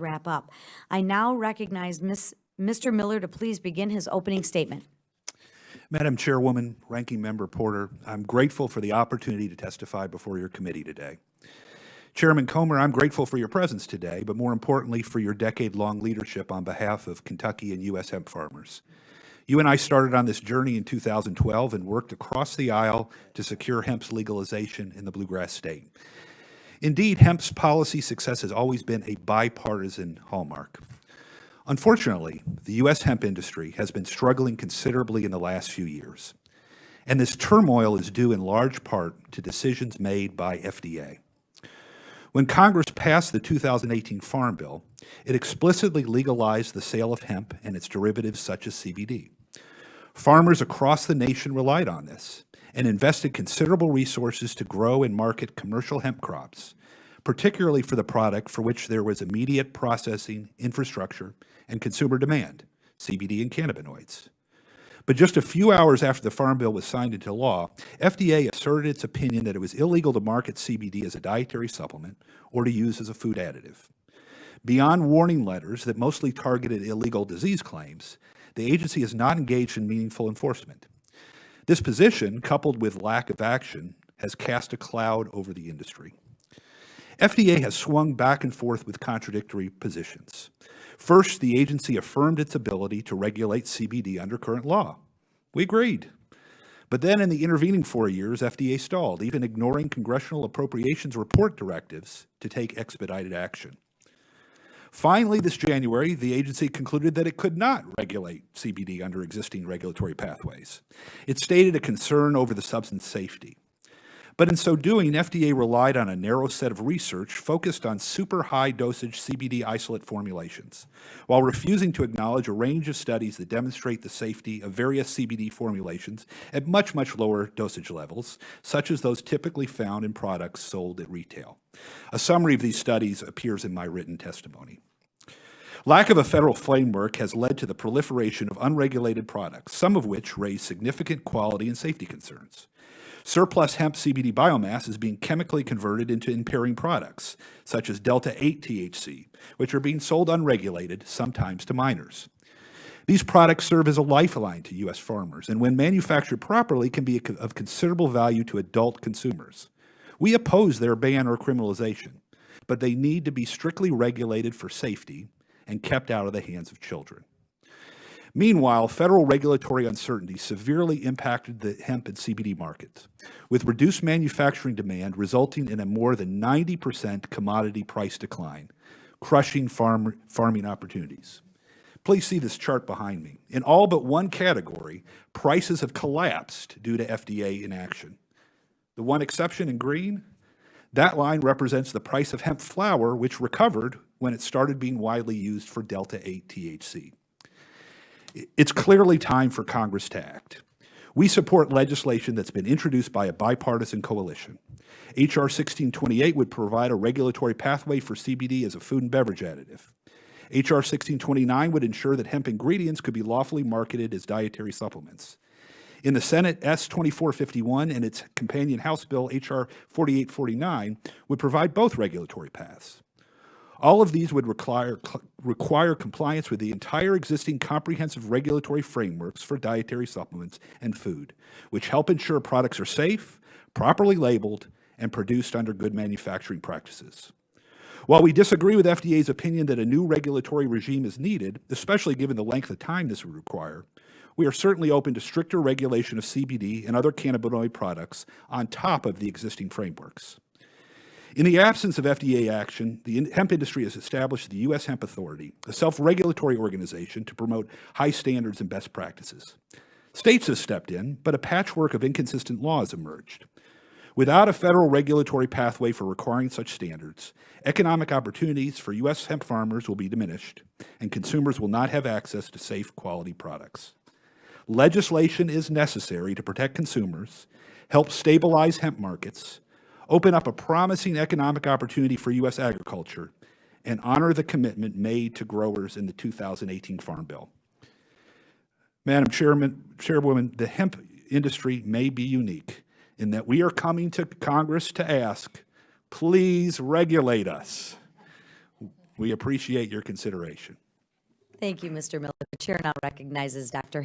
wrap up. I now recognize Mr. Miller to please begin his opening statement. Madam Chairwoman, Ranking Member Porter, I'm grateful for the opportunity to testify before your committee today. Chairman Comer, I'm grateful for your presence today, but more importantly for your decade-long leadership on behalf of Kentucky and U.S. hemp farmers. You and I started on this journey in 2012 and worked across the aisle to secure hemp's legalization in the Bluegrass State. Indeed, hemp's policy success has always been a bipartisan hallmark. Unfortunately, the U.S. hemp industry has been struggling considerably in the last few years, and this turmoil is due in large part to decisions made by FDA. When Congress passed the 2018 Farm Bill, it explicitly legalized the sale of hemp and its derivatives such as CBD. Farmers across the nation relied on this and invested considerable resources to grow and market commercial hemp crops, particularly for the product for which there was immediate processing, infrastructure, and consumer demand, CBD and cannabinoids. But just a few hours after the Farm Bill was signed into law, FDA asserted its opinion that it was illegal to market CBD as a dietary supplement or to use as a food additive. Beyond warning letters that mostly targeted illegal disease claims, the agency has not engaged in meaningful enforcement. This position, coupled with lack of action, has cast a cloud over the industry. FDA has swung back and forth with contradictory positions. First, the agency affirmed its ability to regulate CBD under current law. We agreed. But then in the intervening 4 years, FDA stalled, even ignoring congressional appropriations report directives to take expedited action. Finally, this January, the agency concluded that it could not regulate CBD under existing regulatory pathways. It stated a concern over the substance safety. But in so doing, FDA relied on a narrow set of research focused on super high dosage CBD isolate formulations, while refusing to acknowledge a range of studies that demonstrate the safety of various CBD formulations at much, much lower dosage levels, such as those typically found in products sold at retail. A summary of these studies appears in my written testimony. Lack of a federal framework has led to the proliferation of unregulated products, some of which raise significant quality and safety concerns. Surplus hemp CBD biomass is being chemically converted into impairing products, such as Delta-8 THC, which are being sold unregulated, sometimes to minors. These products serve as a lifeline to U.S. farmers, and when manufactured properly can be of considerable value to adult consumers. We oppose their ban or criminalization, but they need to be strictly regulated for safety and kept out of the hands of children. Meanwhile, federal regulatory uncertainty severely impacted the hemp and CBD markets, with reduced manufacturing demand resulting in a more than 90% commodity price decline, crushing farming opportunities. Please see this chart behind me. In all but one category, prices have collapsed due to FDA inaction. The one exception in green, that line represents the price of hemp flower, which recovered when it started being widely used for Delta-8 THC. It's clearly time for Congress to act. We support legislation that's been introduced by a bipartisan coalition. H.R. 1628 would provide a regulatory pathway for CBD as a food and beverage additive. H.R. 1629 would ensure that hemp ingredients could be lawfully marketed as dietary supplements. In the Senate, S. 2451 and its companion House bill, H.R. 4849, would provide both regulatory paths. All of these would require compliance with the entire existing comprehensive regulatory frameworks for dietary supplements and food, which help ensure products are safe, properly labeled, and produced under good manufacturing practices. While we disagree with FDA's opinion that a new regulatory regime is needed, especially given the length of time this would require, we are certainly open to stricter regulation of CBD and other cannabinoid products on top of the existing frameworks. In the absence of FDA action, the hemp industry has established the U.S. Hemp Authority, a self-regulatory organization to promote high standards and best practices. States have stepped in, but a patchwork of inconsistent laws emerged. Without a federal regulatory pathway for requiring such standards, economic opportunities for U.S. hemp farmers will be diminished, and consumers will not have access to safe, quality products. Legislation is necessary to protect consumers, help stabilize hemp markets, open up a promising economic opportunity for U.S. agriculture, and honor the commitment made to growers in the 2018 Farm Bill. Madam Chairwoman, the hemp industry may be unique in that we are coming to Congress to ask, please regulate us. We appreciate your consideration. Thank you, Mr. Miller. The chair now recognizes Dr.